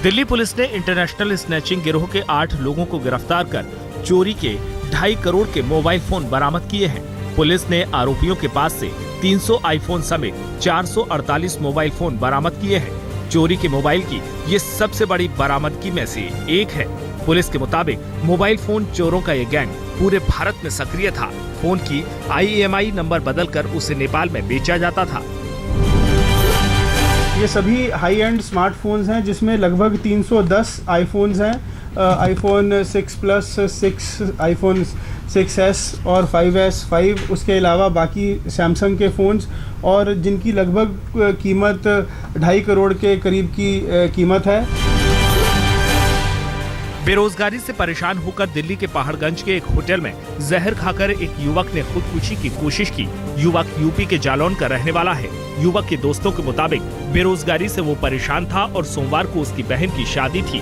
Delhi police ने international snatching गिरोह के 8 लोगों को गिरफ्तार कर चोरी के 2.5 करोड़ के मोबाइल फोन बरामद किए हैं। पुलिस ने आरोपियों के पास से 300 आईफोन समेत 448 मोबाइल फोन बरामद किए हैं। चोरी के मोबाइल की ये सबसे बड़ी बरामदगी में से एक है। पुलिस के मुताबिक मोबाइल फोन चोरों का ये गैंग पूरे भारत में सक्रिय था। फोन की IMEI नंबर बदलकर उसे नेपाल में बेचा जाता था। ये सभी हाई एंड स्मार्टफोन्स हैं जिसमें लगभग 310 आईफोन्स हैं। आईफोन 6 प्लस, 6, आईफोन 6s और 5s, 5, उसके अलावा बाकी सैमसंग के फ़ोन्स और जिनकी लगभग कीमत 2.5 करोड़ के करीब की कीमत है। बेरोजगारी से परेशान होकर दिल्ली के पहाड़गंज के एक होटल में जहर खाकर एक युवक ने खुदकुशी की कोशिश की। युवक यूपी के जालौन का रहने वाला है। युवक के दोस्तों के मुताबिक बेरोजगारी से वो परेशान था और सोमवार को उसकी बहन की शादी थी।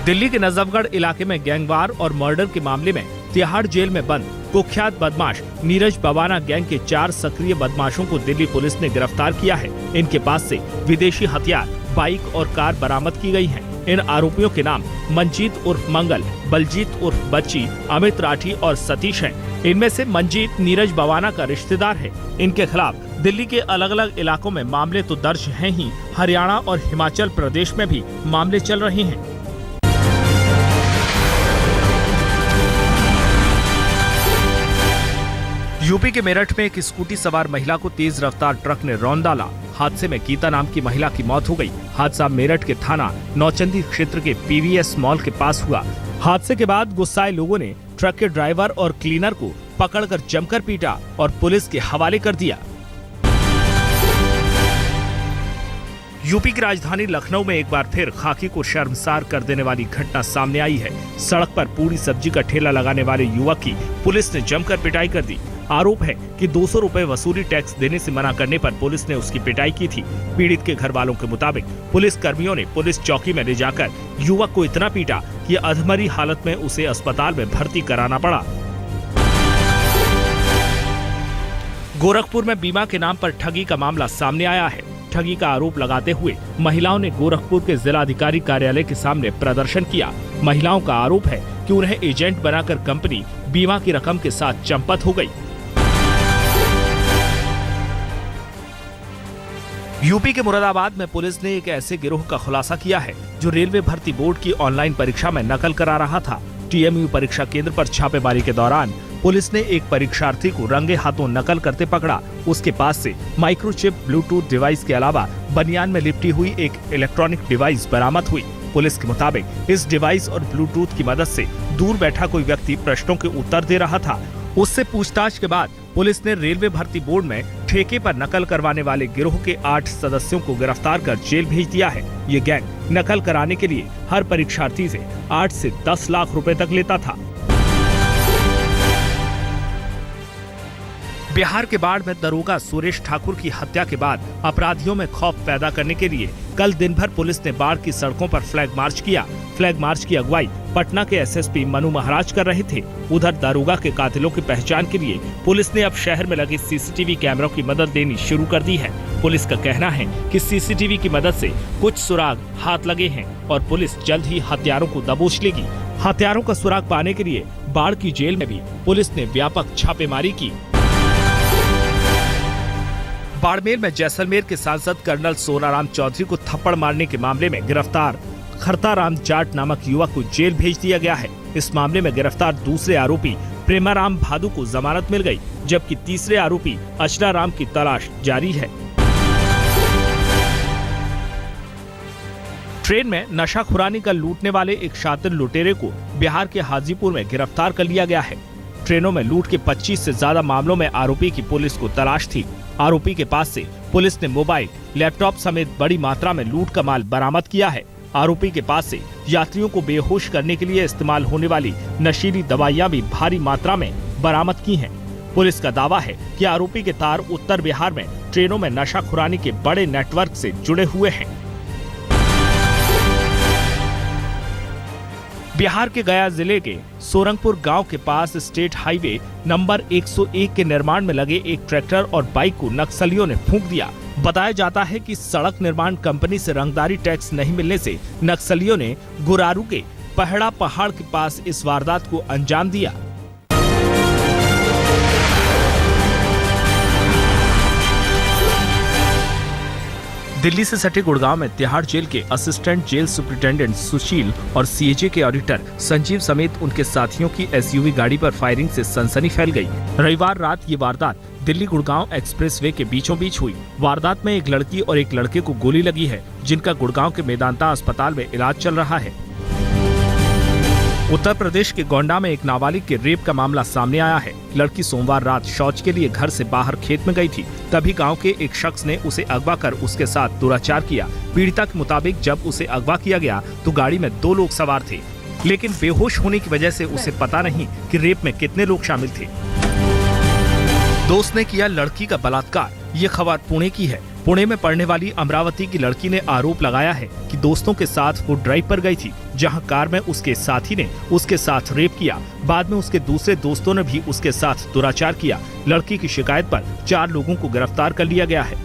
दिल्ली के नजफगढ़ इलाके में गैंगवार और मर्डर के मामले में तिहाड़ जेल में बंद कुख्यात बदमाश नीरज बवाना गैंग के 4 सक्रिय बदमाशों को दिल्ली पुलिस ने गिरफ्तार किया है। इनके पास से विदेशी हथियार, बाइक और कार बरामद की गई हैं। इन आरोपियों के नाम मंजीत उर्फ मंगल, बलजीत उर्फ बच्ची, अमित राठी और सतीश हैं। इनमें से मंजीत नीरज बवाना का रिश्तेदार है। इनके खिलाफ दिल्ली के अलग अलग इलाकों में मामले तो दर्ज हैं ही, हरियाणा और हिमाचल प्रदेश में भी मामले चल रहे हैं। यूपी के मेरठ में एक स्कूटी सवार महिला को तेज रफ्तार ट्रक ने रौंद डाला। हादसे में गीता नाम की महिला की मौत हो गई। हादसा मेरठ के थाना नौचंदी क्षेत्र के PVS मॉल के पास हुआ। हादसे के बाद गुस्साए लोगों ने ट्रक के ड्राइवर और क्लीनर को पकड़कर जमकर पीटा और पुलिस के हवाले कर दिया। यूपी की राजधानी लखनऊ में एक बार फिर खाकी को शर्मसार कर देने वाली घटना सामने आई है। सड़क पर पूरी सब्जी का ठेला लगाने वाले युवक की पुलिस ने जमकर पिटाई कर दी। आरोप है कि 200 रुपए वसूली टैक्स देने से मना करने पर पुलिस ने उसकी पिटाई की थी। पीड़ित के घर वालों के मुताबिक पुलिस कर्मियों ने पुलिस चौकी में ले जाकर युवक को इतना पीटा कि अधमरी हालत में उसे अस्पताल में भर्ती कराना पड़ा। गोरखपुर में बीमा के नाम पर ठगी का मामला सामने आया है। ठगी का आरोप लगाते हुए महिलाओं ने गोरखपुर के जिलाधिकारी कार्यालय के सामने प्रदर्शन किया। महिलाओं का आरोप है कि उन्हें एजेंट बनाकर कंपनी बीमा की रकम के साथ चंपत हो गई। यूपी के मुरादाबाद में पुलिस ने एक ऐसे गिरोह का खुलासा किया है जो रेलवे भर्ती बोर्ड की ऑनलाइन परीक्षा में नकल करा रहा था। TMU परीक्षा केंद्र पर छापेमारी के दौरान पुलिस ने एक परीक्षार्थी को रंगे हाथों नकल करते पकड़ा। उसके पास से माइक्रोचिप ब्लूटूथ डिवाइस के अलावा बनियान में लिपटी हुई एक इलेक्ट्रॉनिक डिवाइस बरामद हुई। पुलिस के मुताबिक इस डिवाइस और ब्लूटूथ की मदद से दूर बैठा कोई व्यक्ति प्रश्नों के उत्तर दे रहा था। उससे पूछताछ के बाद पुलिस ने रेलवे भर्ती बोर्ड में ठेके पर नकल करवाने वाले गिरोह के 8 सदस्यों को गिरफ्तार कर जेल भेज दिया है। ये गैंग नकल कराने के लिए हर परीक्षार्थी से 8 से 10 लाख रुपए तक लेता था। बिहार के बाढ़ में दरोगा सुरेश ठाकुर की हत्या के बाद अपराधियों में खौफ पैदा करने के लिए कल दिन भर पुलिस ने बाढ़ की सड़कों पर फ्लैग मार्च किया। फ्लैग मार्च की अगुवाई पटना के SSP मनु महाराज कर रहे थे। उधर दरोगा के कातिलों की पहचान के लिए पुलिस ने अब शहर में लगे CCTV कैमरों की मदद लेनी शुरू कर दी है। पुलिस का कहना है कि CCTV की मदद से कुछ सुराग हाथ लगे हैं और पुलिस जल्द ही हत्यारों को दबोच लेगी। हत्यारों का सुराग पाने के लिए बाढ़ की जेल में भी पुलिस ने व्यापक छापेमारी की। बाड़मेर में जैसलमेर के सांसद कर्नल सोनाराम चौधरी को थप्पड़ मारने के मामले में गिरफ्तार खरताराम जाट नामक युवक को जेल भेज दिया गया है। इस मामले में गिरफ्तार दूसरे आरोपी प्रेमाराम भादु को जमानत मिल गई, जबकि तीसरे आरोपी अचलाराम की तलाश जारी है। ट्रेन में नशाखुरानी का लूटने वाले एक शातिर लुटेरे को बिहार के हाजीपुर में गिरफ्तार कर लिया गया है। ट्रेनों में लूट के 25 से ज्यादा मामलों में आरोपी की पुलिस को तलाश थी। आरोपी के पास से पुलिस ने मोबाइल, लैपटॉप समेत बड़ी मात्रा में लूट का माल बरामद किया है। आरोपी के पास से यात्रियों को बेहोश करने के लिए इस्तेमाल होने वाली नशीली दवाइयां भी भारी मात्रा में बरामद की हैं। पुलिस का दावा है कि आरोपी के तार उत्तर बिहार में ट्रेनों में नशाखुरानी के बड़े नेटवर्क से जुड़े हुए हैं। बिहार के गया जिले के सोरंगपुर गांव के पास स्टेट हाईवे नंबर 101 के निर्माण में लगे एक ट्रैक्टर और बाइक को नक्सलियों ने फूंक दिया। बताया जाता है कि सड़क निर्माण कंपनी से रंगदारी टैक्स नहीं मिलने से नक्सलियों ने गुरारू के पहड़ा पहाड़ के पास इस वारदात को अंजाम दिया। दिल्ली से सटे गुड़गांव में तिहाड़ जेल के असिस्टेंट जेल सुपरिटेंडेंट सुशील और सीएजे के ऑडिटर संजीव समेत उनके साथियों की एसयूवी गाड़ी पर फायरिंग से सनसनी फैल गई। रविवार रात ये वारदात दिल्ली गुड़गांव एक्सप्रेसवे के बीचों बीच हुई। वारदात में एक लड़की और एक लड़के को गोली लगी है, जिनका गुड़गांव के मेदांता अस्पताल में इलाज चल रहा है। उत्तर प्रदेश के गोंडा में एक नाबालिग के रेप का मामला सामने आया है। लड़की सोमवार रात शौच के लिए घर से बाहर खेत में गई थी, तभी गांव के एक शख्स ने उसे अगवा कर उसके साथ दुराचार किया। पीड़िता के मुताबिक जब उसे अगवा किया गया तो गाड़ी में 2 लोग सवार थे, लेकिन बेहोश होने की वजह से उसे पता नहीं कि रेप में कितने लोग शामिल थे। दोस्त ने किया लड़की का बलात्कार। ये खबर पुणे की है। पुणे में पढ़ने वाली अमरावती की लड़की ने आरोप लगाया है कि दोस्तों के साथ वो ड्राइव पर गई थी, जहां कार में उसके साथी ने उसके साथ रेप किया। बाद में उसके दूसरे दोस्तों ने भी उसके साथ दुराचार किया। लड़की की शिकायत पर 4 लोगों को गिरफ्तार कर लिया गया है।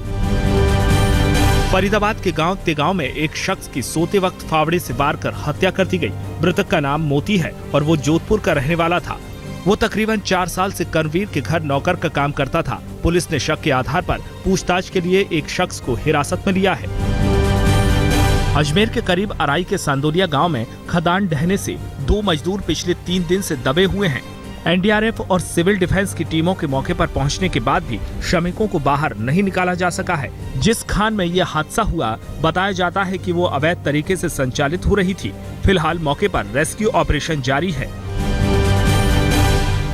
फरीदाबाद के गांव तेगांव में एक शख्स की सोते वक्त फावड़े से वार कर हत्या कर दी गई। मृतक का नाम मोती है और वो जोधपुर का रहने वाला था। वो तकरीबन 4 साल से कर्मवीर के घर नौकर का काम करता था। पुलिस ने शक के आधार पर पूछताछ के लिए एक शख्स को हिरासत में लिया है। अजमेर के करीब अराई के सांदोलिया गांव में खदान ढहने से 2 मजदूर पिछले 3 दिन से दबे हुए हैं। एनडीआरएफ और सिविल डिफेंस की टीमों के मौके पर पहुंचने के बाद भी श्रमिकों को बाहर नहीं निकाला जा सका है। जिस खान में यह हादसा हुआ, बताया जाता है कि वो अवैध तरीके से संचालित हो रही थी। फिलहाल मौके पर रेस्क्यू ऑपरेशन जारी है।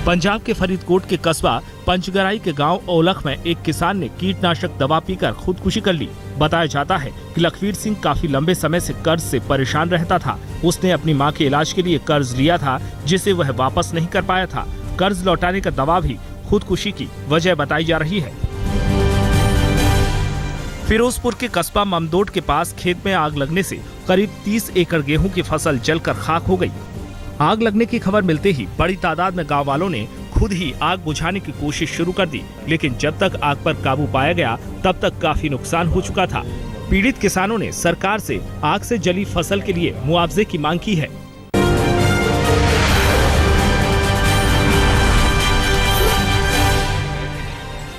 पंजाब के फरीदकोट के कस्बा पंचगराई के गांव ओलख में एक किसान ने कीटनाशक दवा पीकर खुदकुशी कर ली। बताया जाता है कि लखवीर सिंह काफी लंबे समय से कर्ज से परेशान रहता था। उसने अपनी मां के इलाज के लिए कर्ज लिया था, जिसे वह वापस नहीं कर पाया था। कर्ज लौटाने का दवा भी खुदकुशी की वजह बताई जा रही है। फिरोजपुर के कस्बा ममदोट के पास खेत में आग लगने से करीब 30 एकड़ गेहूं की फसल जलकर खाक हो गई। आग लगने की खबर मिलते ही बड़ी तादाद में गांव वालों ने खुद ही आग बुझाने की कोशिश शुरू कर दी, लेकिन जब तक आग पर काबू पाया गया तब तक काफी नुकसान हो चुका था। पीड़ित किसानों ने सरकार से आग से जली फसल के लिए मुआवजे की मांग की है।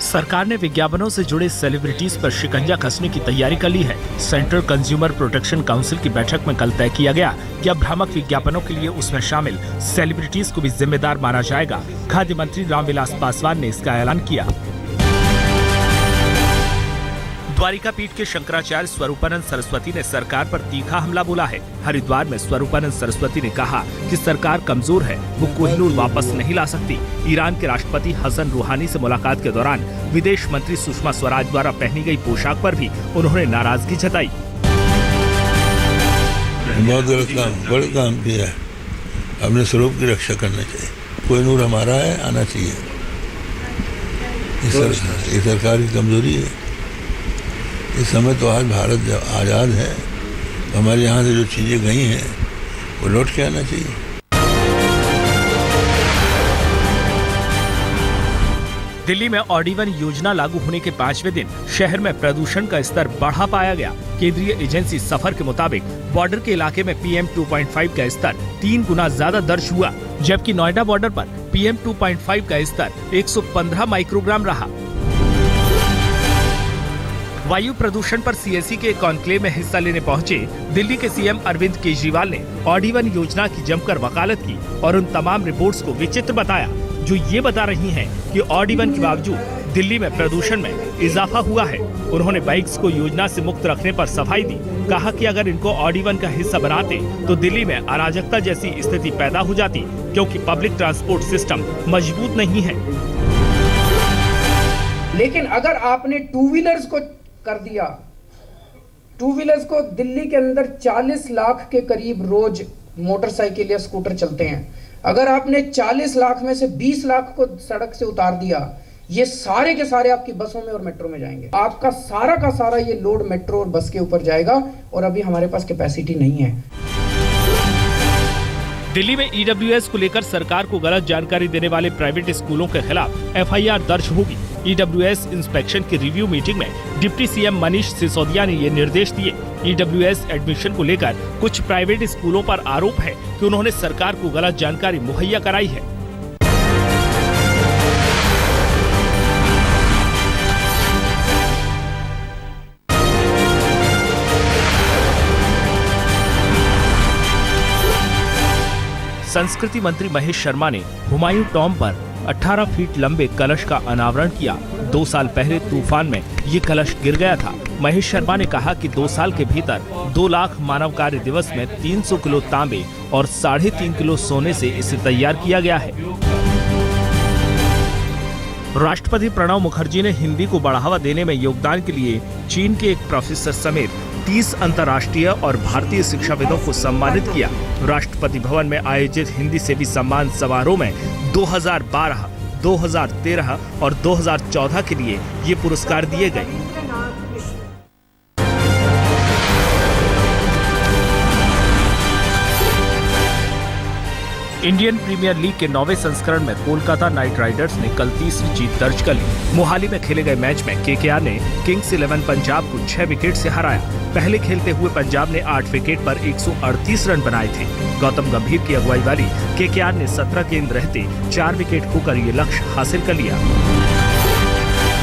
सरकार ने विज्ञापनों से जुड़े सेलिब्रिटीज पर शिकंजा कसने की तैयारी कर ली है। सेंट्रल कंज्यूमर प्रोटेक्शन काउंसिल की बैठक में कल तय किया गया कि अब भ्रामक विज्ञापनों के लिए उसमें शामिल सेलिब्रिटीज को भी जिम्मेदार माना जाएगा। खाद्य मंत्री रामविलास पासवान ने इसका ऐलान किया। द्वारिका पीठ के शंकराचार्य स्वरूपानंद सरस्वती ने सरकार पर तीखा हमला बोला है। हरिद्वार में स्वरूपानंद सरस्वती ने कहा कि सरकार कमजोर है, वो कोहिनूर वापस नहीं ला सकती। ईरान के राष्ट्रपति हसन रूहानी से मुलाकात के दौरान विदेश मंत्री सुषमा स्वराज द्वारा पहनी गई पोशाक पर भी उन्होंने नाराजगी जताई। बहुत गलत काम, बड़ा काम किया है। अपने स्वरूप की रक्षा करना चाहिए। कोहिनूर हमारा है, आना चाहिए। ये सरकार की कमजोरी है। इस समय तो आज भारत जब आज़ाद है, हमारे यहाँ से जो चीज़ें गई हैं वो लौट के आना चाहिए। दिल्ली में ऑडी-1 योजना लागू होने के 5वें दिन शहर में प्रदूषण का स्तर बढ़ा पाया गया। केंद्रीय एजेंसी सफर के मुताबिक बॉर्डर के इलाके में PM 2.5 का स्तर 3 गुना ज्यादा दर्ज हुआ, जबकि नोएडा बॉर्डर पर PM 2.5 का स्तर 115 माइक्रोग्राम रहा। वायु प्रदूषण पर CSE के कॉन्क्लेव में हिस्सा लेने पहुंचे दिल्ली के CM अरविंद केजरीवाल ने ऑडी-1 योजना की जमकर वकालत की और उन तमाम रिपोर्ट्स को विचित्र बताया जो ये बता रही हैं कि ऑडी-1 के बावजूद दिल्ली में प्रदूषण में इजाफा हुआ है। उन्होंने बाइक्स को योजना से मुक्त रखने पर सफाई दी। कहा कि अगर इनको ऑडी-1 का हिस्सा बनाते तो दिल्ली में अराजकता जैसी स्थिति पैदा हो जाती, क्योंकि पब्लिक ट्रांसपोर्ट सिस्टम मजबूत नहीं है। लेकिन अगर आपने 2 व्हीलर्स को कर दिया, 2 व्हीलर्स को दिल्ली के अंदर 40 लाख के करीब रोज मोटरसाइकिल या स्कूटर चलते हैं। अगर आपने 40 लाख में से 20 लाख को सड़क से उतार दिया, ये सारे के सारे आपकी बसों में और मेट्रो में जाएंगे। आपका सारा का सारा ये लोड मेट्रो और बस के ऊपर जाएगा और अभी हमारे पास कैपेसिटी नहीं है। दिल्ली में EWS को लेकर सरकार को गलत जानकारी देने वाले प्राइवेट स्कूलों के खिलाफ FIR दर्ज होगी। ईडब्ल्यूएस इंस्पेक्शन की रिव्यू मीटिंग में डिप्टी सीएम मनीष सिसोदिया ने ये निर्देश दिए। ईडब्ल्यूएस एडमिशन को लेकर कुछ प्राइवेट स्कूलों पर आरोप है कि उन्होंने सरकार को गलत जानकारी मुहैया कराई है। संस्कृति मंत्री महेश शर्मा ने हुमायूं टॉम पर 18 फीट लंबे कलश का अनावरण किया। 2 साल पहले तूफान में ये कलश गिर गया था। महेश शर्मा ने कहा कि 2 साल के भीतर 2 लाख मानव कार्य दिवस में 300 किलो तांबे और 3.5 किलो सोने से इसे तैयार किया गया है। राष्ट्रपति प्रणब मुखर्जी ने हिंदी को बढ़ावा देने में योगदान के लिए चीन के एक प्रोफेसर समेत 30 अंतर्राष्ट्रीय और भारतीय शिक्षाविदों को सम्मानित किया। राष्ट्रपति भवन में आयोजित हिंदी सेवी सम्मान समारोह में 2012, 2013 और 2014 के लिए ये पुरस्कार दिए गए। इंडियन प्रीमियर लीग के 9वें संस्करण में कोलकाता नाइट राइडर्स ने कल तीसरी जीत दर्ज कर ली। मोहाली में खेले गए मैच में केकेआर ने किंग्स 11 पंजाब को 6 विकेट से हराया। पहले खेलते हुए पंजाब ने 8 विकेट पर 138 रन बनाए थे। गौतम गंभीर की अगुवाई वाली केकेआर ने 17 गेंद रहते 4 विकेट खोकर ये लक्ष्य हासिल कर लिया।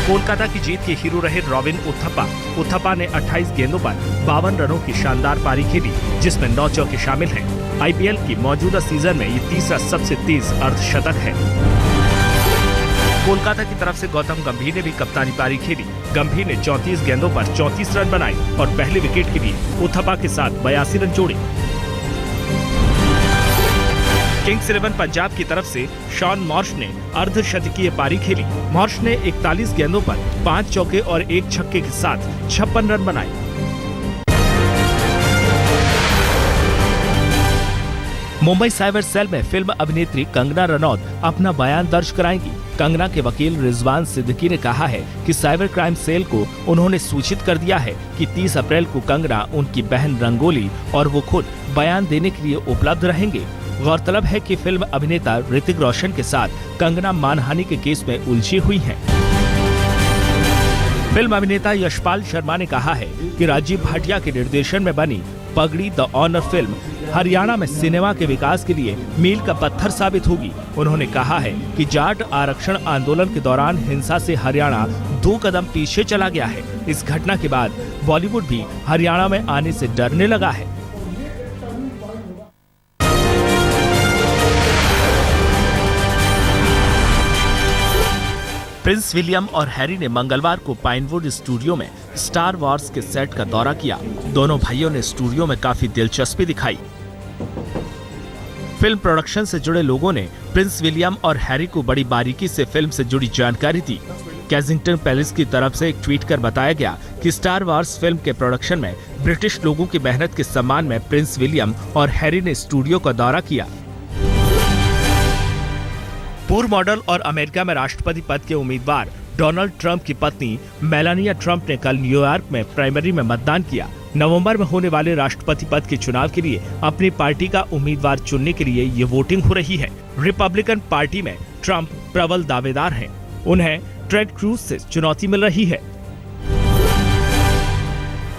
कोलकाता की जीत के हीरो रहे रॉबिन उथप्पा ने 28 गेंदों पर 52 रनों की शानदार पारी खेली, जिसमें 9 चौके शामिल हैं। आईपीएल की मौजूदा सीजन में ये तीसरा सबसे तेज अर्धशतक है। कोलकाता की तरफ से गौतम गंभीर ने भी कप्तानी पारी खेली। गंभीर ने 34 गेंदों पर 34 रन बनाए और पहले विकेट के लिए उथप्पा के साथ 82 रन जोड़े। किंग्स 11 पंजाब की तरफ से शॉन मॉर्श ने अर्धशतकीय पारी खेली। मॉर्श ने 41 गेंदों पर 5 चौके और 1 छक्के के साथ 56 रन बनाए। मुंबई साइबर सेल में फिल्म अभिनेत्री कंगना रनौत अपना बयान दर्ज कराएंगी। कंगना के वकील रिजवान सिद्दीकी ने कहा है कि साइबर क्राइम सेल को उन्होंने सूचित कर दिया है कि 30 अप्रैल को कंगना, उनकी बहन रंगोली और वो खुद बयान देने के लिए उपलब्ध रहेंगे। गौरतलब है कि फिल्म अभिनेता ऋतिक रोशन के साथ कंगना मानहानि के केस में उलझी हुई हैं। फिल्म अभिनेता यशपाल शर्मा ने कहा है कि राजीव भाटिया के निर्देशन में बनी पगड़ी द ऑनर फिल्म हरियाणा में सिनेमा के विकास के लिए मील का पत्थर साबित होगी। उन्होंने कहा है कि जाट आरक्षण आंदोलन के दौरान हिंसा से हरियाणा 2 कदम पीछे चला गया है। इस घटना के बाद बॉलीवुड भी हरियाणा में आने से डरने लगा है। प्रिंस विलियम और हैरी ने मंगलवार को पाइनवुड स्टूडियो में स्टार वॉर्स के सेट का दौरा किया। दोनों भाइयों ने स्टूडियो में काफी दिलचस्पी दिखाई। फिल्म प्रोडक्शन से जुड़े लोगों ने प्रिंस विलियम और हैरी को बड़ी बारीकी से फिल्म से जुड़ी जानकारी दी। केंसिंगटन पैलेस की तरफ से एक ट्वीट कर बताया गया कि स्टार वॉर्स फिल्म के प्रोडक्शन में ब्रिटिश लोगों की मेहनत के सम्मान में प्रिंस विलियम और हैरी ने स्टूडियो का दौरा किया। पूर्व मॉडल और अमेरिका में राष्ट्रपति पद के उम्मीदवार डोनाल्ड ट्रंप की पत्नी मेलानिया ट्रंप ने कल न्यूयॉर्क में प्राइमरी में मतदान किया। नवंबर में होने वाले राष्ट्रपति पद के चुनाव के लिए अपनी पार्टी का उम्मीदवार चुनने के लिए ये वोटिंग हो रही है। रिपब्लिकन पार्टी में ट्रंप प्रबल दावेदार हैं। उन्हें टेड क्रूज से चुनौती मिल रही है।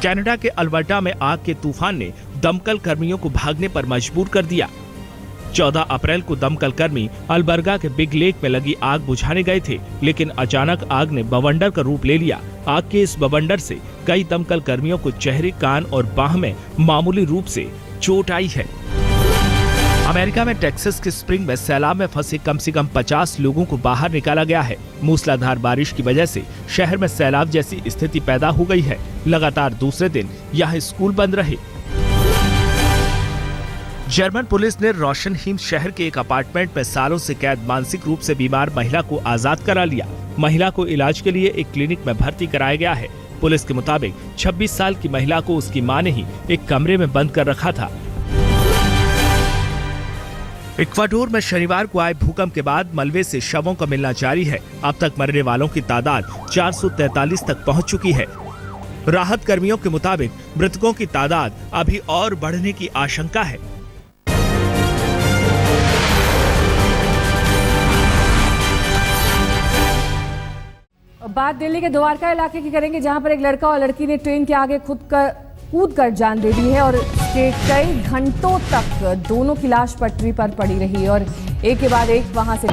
कनाडा के अल्बर्टा में आग के तूफान ने दमकल कर्मियों को भागने पर मजबूर कर दिया। 14 अप्रैल को दमकल कर्मी अल्बर्गा के बिग लेक में लगी आग बुझाने गए थे, लेकिन अचानक आग ने बवंडर का रूप ले लिया। आग के इस बवंडर से कई दमकल कर्मियों को चेहरे, कान और बाह में मामूली रूप से चोट आई है। अमेरिका में टेक्सास के स्प्रिंग में सैलाब में फंसे कम से कम 50 लोगों को बाहर निकाला गया है। मूसलाधार बारिश की वजह से शहर में सैलाब जैसी स्थिति पैदा हो गई है। लगातार दूसरे दिन यहाँ स्कूल बंद रहे। जर्मन पुलिस ने रोशनहीम शहर के एक अपार्टमेंट में सालों से कैद मानसिक रूप से बीमार महिला को आजाद करा लिया। महिला को इलाज के लिए एक क्लिनिक में भर्ती कराया गया है। पुलिस के मुताबिक 26 साल की महिला को उसकी मां ने ही एक कमरे में बंद कर रखा था। इक्वाडोर में शनिवार को आए भूकंप के बाद मलबे से शवों का मिलना जारी है। अब तक मरने वालों की तादाद 443 तक पहुंच चुकी है। राहत कर्मियों के मुताबिक मृतकों की तादाद अभी और बढ़ने की आशंका है। बात दिल्ली के द्वारका इलाके की करेंगे, जहां पर एक लड़का और लड़की ने ट्रेन के आगे कूद कर जान दे दी है और इसके कई घंटों तक दोनों की लाश पटरी पर पड़ी रही और एक के बाद एक वहां से